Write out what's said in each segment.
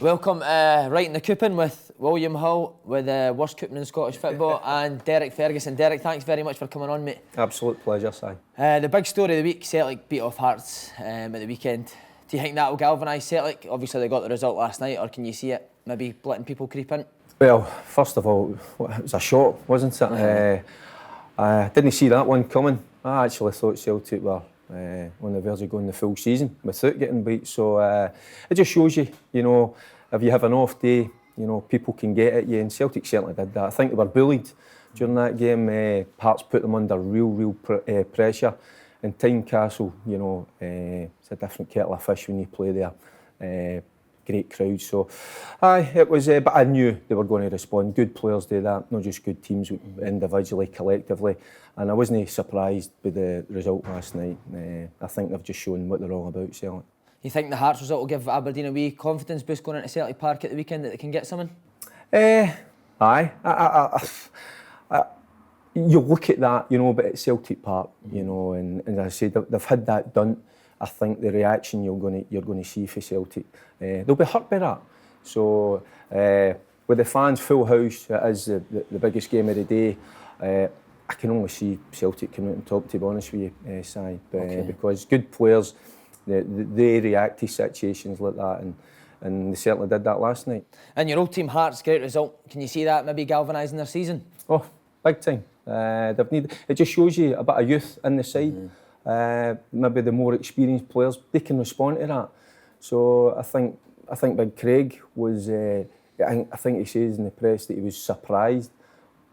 Welcome, right in the coupon with William Hull, with the worst coupon in Scottish football, and Derek Ferguson. Derek, thanks very much for coming on, mate. Absolute pleasure, Si. The big story of the week, Celtic beat off Hearts at the weekend. Do you think that will galvanise Celtic? Obviously they got the result last night, or can you see it maybe letting people creep in? Well, first of all, it was a shock, wasn't it? I didn't see that one coming. I actually thought Celtic were on the verge of going the full season without getting beat. So it just shows you, if you have an off day, people can get at you, and Celtic certainly did that. I think they were bullied during that game. Hearts put them under real pressure. And Tynecastle, it's a different kettle of fish when you play there. Great crowd. So, it was. But I knew they were going to respond. Good players do that, not just good teams individually, collectively. And I wasn't surprised by the result last night. I think they've just shown what they're all about, Celtic. You think the Hearts result will give Aberdeen a wee confidence boost going into Celtic Park at the weekend that they can get something? You look at that, but at Celtic Park, and as I said, they've had that done. I think the reaction you're going to see for Celtic, they'll be hurt by that. So with the fans full house, it is the biggest game of the day. I can only see Celtic coming out on top, to be honest with you, Si, because good players, they react to situations like that, and they certainly did that last night. And your old team Hearts, great result. Can you see that maybe galvanising their season? Oh, big time. It just shows you a bit of youth in the side. Maybe the more experienced players, they can respond to that. So I think Big Craig was. I think he says in the press that he was surprised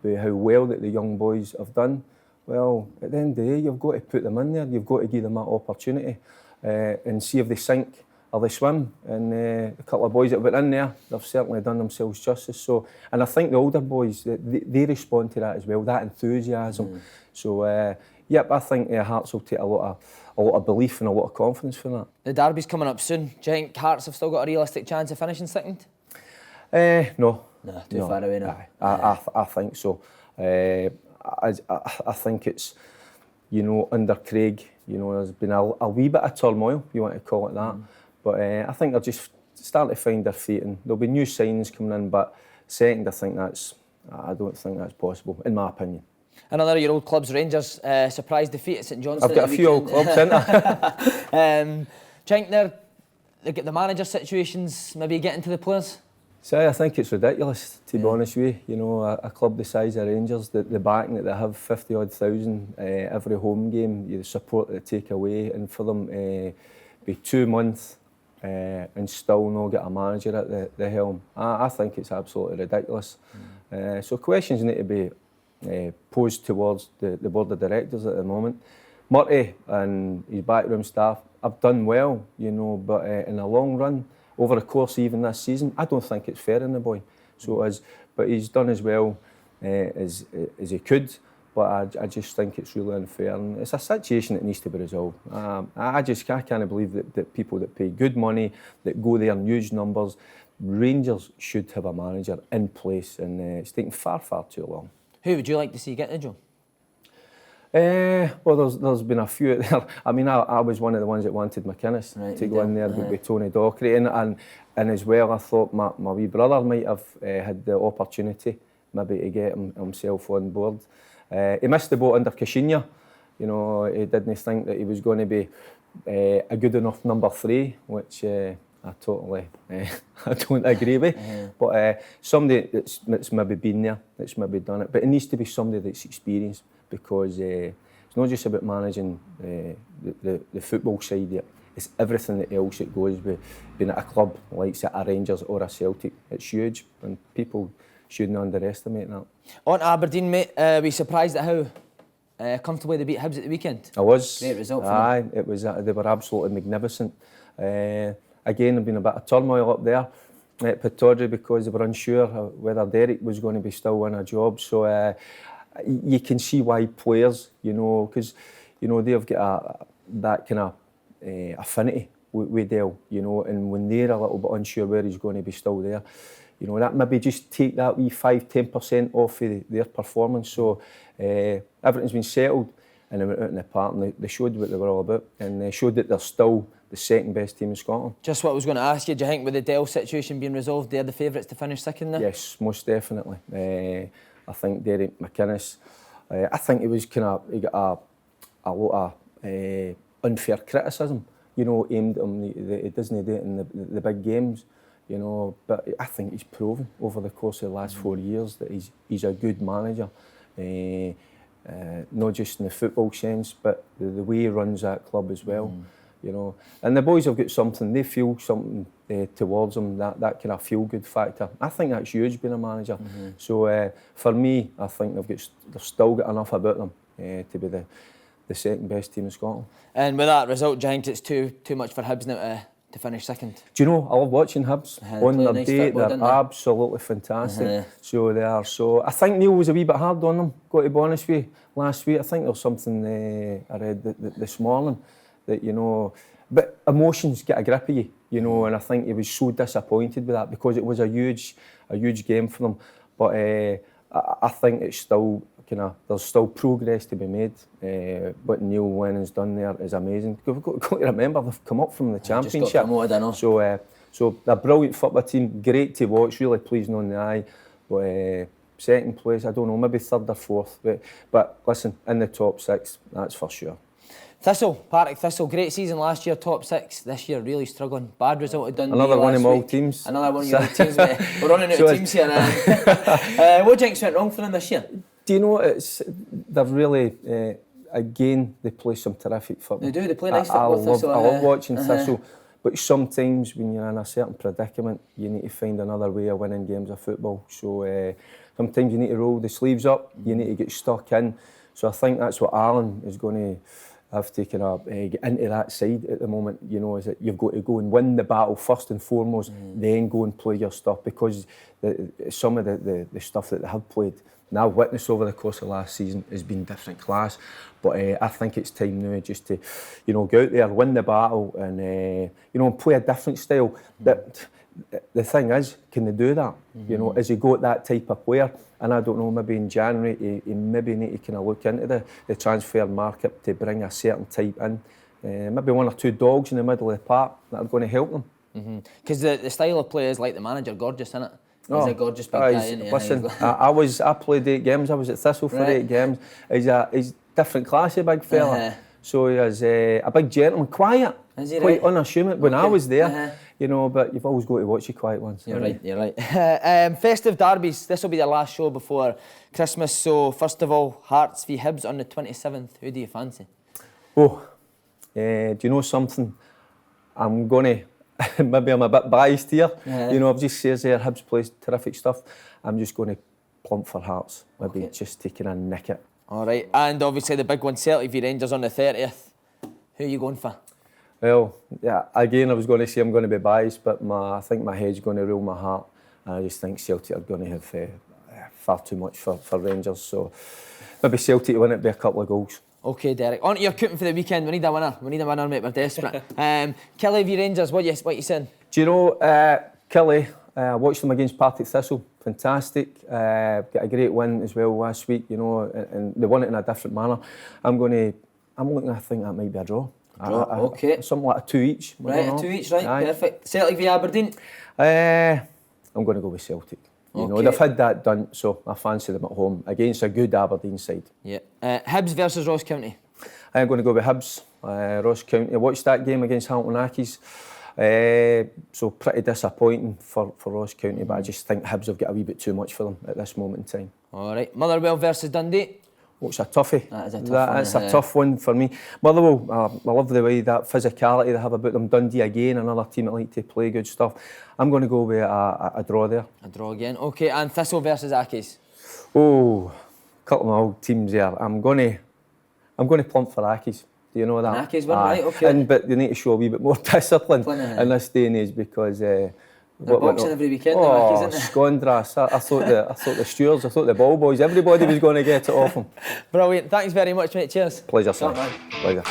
by how well that the young boys have done. Well, at the end of the day, you've got to put them in there. You've got to give them that opportunity and see if they sink or they swim. And a couple of boys that went in there, they've certainly done themselves justice. So, and I think the older boys, they respond to that as well. That enthusiasm. So. I think Hearts will take a lot of belief and a lot of confidence from that. The derby's coming up soon. Do you think Hearts have still got a realistic chance of finishing second? No. No, too far away now. I think so. I think it's, under Craig, there's been a wee bit of turmoil, if you want to call it that. But I think they're just starting to find their feet, and there'll be new signings coming in. But second, I don't think that's possible, in my opinion. Another of your old clubs, Rangers, surprise defeat at St Johnstone. I've got a few old clubs, haven't I? Do you think the manager situations maybe getting to the players? I think it's ridiculous, to be honest with you. A club the size of Rangers, the backing that they have, 50-odd thousand every home game, the support that they take away, and for them be 2 months and still not get a manager at the helm. I think it's absolutely ridiculous. So questions need to be posed towards the board of directors at the moment. Murty and his backroom staff have done well, but in the long run, over the course of even this season, I don't think it's fair on the boy. But he's done as well as he could. But I just think it's really unfair, and it's a situation that needs to be resolved. I can't believe that people that pay good money, that go there and huge numbers, Rangers should have a manager in place, and it's taken far too long. Who would you like to see get the job? Well, there's been a few there. I mean, I was one of the ones that wanted McInnes to go in there with Tony Dockery, and as well, I thought my wee brother might have had the opportunity maybe to get himself on board. He missed the boat under Kashinya. He didn't think that he was going to be a good enough number 3, which I totally I don't agree with. But somebody that's maybe been there, that's maybe done it. But it needs to be somebody that's experienced, because it's not just about managing the football side yet. It's everything else that goes with being at a club like a Rangers or a Celtic. It's huge, and people shouldn't underestimate that. On to Aberdeen, mate. Were you surprised at how comfortably they beat Hibs at the weekend? I was. Great result for them. It was. They were absolutely magnificent. Again, there'd been a bit of turmoil up there at Pittodrie because they were unsure whether Derek was going to be still in a job. So you can see why players, because they've got that kind of affinity with Dale, and when they're a little bit unsure where he's going to be still there, that maybe just take that wee 5-10% off of their performance. So everything's been settled, and they went out in the park and they showed what they were all about, and they showed that they're still the second best team in Scotland. Just what I was going to ask you, do you think with the Dell situation being resolved, they're the favourites to finish second there? Yes, most definitely. I think Derek McInnes, I think he got a lot of unfair criticism, you know, aimed at him. He doesn't do it in the big games, you know, but I think he's proven over the course of the last 4 years that he's a good manager. Not just in the football sense, but the way he runs that club as well. You know, and the boys have got something. They feel something towards them. That kind of feel good factor. I think that's huge being a manager. So for me, I think they've still got enough about them to be the second best team in Scotland. And with that result, do you think it's too much for Hibs now to finish second? Do you know, I love watching Hibs on their nice day. football, They're absolutely fantastic. So they are. So I think Neil was a wee bit hard on them, got to be honest with you, last week. I think there was something I read this morning that, you know, but emotions get a grip of you, you know, and I think he was so disappointed with that because it was a huge game for them. But I think it's still there's still progress to be made. What Neil Lennon's done there is amazing. We've got to remember they've come up from the Championship. Just got promoted, I know. So they're a brilliant football team, great to watch, really pleasing on the eye. But second place, I don't know, maybe third or fourth. But listen, in the top six, that's for sure. Thistle, Partick Thistle, great season last year, top six. This year, really struggling. Bad result at Dundee. Another one of my last old week. teams. Another one of your old teams. We're running out of teams here now. What do you think's went wrong for them this year? Do you know, they've really, again, they play some terrific football. They do, they play nice football. I love watching Thistle, but sometimes when you're in a certain predicament, you need to find another way of winning games of football. So sometimes you need to roll the sleeves up, you need to get stuck in. So I think that's what Alan is going to have to kind of get into that side at the moment, you know, is that you've got to go and win the battle first and foremost, then go and play your stuff, because some of the stuff that they have played, and I've witnessed over the course of last season, has been different class. But I think it's time now just to, you know, go out there, win the battle, and you know, play a different style. That the thing is, can they do that? You know, has he got that type of player? And I don't know, maybe in January he maybe need to kind of look into the transfer market to bring a certain type in. Maybe one or two dogs in the middle of the park that are going to help them. Because the style of play is like the manager, gorgeous, isn't it? He's a gorgeous big guy, isn't he? Listen, I played 8 games. I was at Thistle for 8 games. He's different classy big fella. So he is a big gentleman, quiet, quite unassuming when I was there. You know, but you've always got to watch your quiet ones. You're right. Festive derbies. This will be the last show before Christmas. So first of all, Hearts v Hibs on the 27th. Who do you fancy? Oh, do you know something? I'm going to, maybe I'm a bit biased here. You know, I've just said there, Hibs plays terrific stuff. I'm just going to plump for Hearts. Maybe just taking a nick it. All right, and obviously the big one, Celtic v Rangers on the 30th. Who are you going for? Well, yeah, again, I was going to say I'm going to be biased, but I think my head's going to rule my heart. And I just think Celtic are going to have far too much for Rangers. So maybe Celtic to win it by a couple of goals. OK, Derek. On to your cooking for the weekend. We need a winner. We need a winner, mate. We're desperate. Killie v Rangers, what you saying? Do you know, Killie, I watched them against Partick Thistle. Fantastic. Got a great win as well last week, you know, and they won it in a different manner. I'm looking, I think that might be a draw. OK. Something like a 2 each. Right, a 2 each, right. Aye. Perfect. Celtic v Aberdeen? I'm going to go with Celtic. You know, they've had that done, so I fancy them at home against a good Aberdeen side. Yeah. Hibs versus Ross County? I'm going to go with Hibs. Ross County. I watched that game against Hamilton Accies. So pretty disappointing for Ross County, but I just think Hibs have got a wee bit too much for them at this moment in time. All right. Motherwell versus Dundee? Oh, it's a toughie. That is a tough one. It's a tough one for me. Motherwell, I love the way that physicality they have about them. Dundee again, another team that like to play good stuff. I'm going to go with a draw there. A draw again. OK, and Thistle versus Accies? Oh, a couple of my old teams there. I'm going to plump for Accies. Do you know that? Accies win, right, OK. But they need to show a wee bit more discipline in this day and age, because they're boxing every weekend. Scondras. I thought the stewards, I thought the ball boys, everybody was going to get it off them. Brilliant. Thanks very much, mate. Cheers. Pleasure, sir. Pleasure.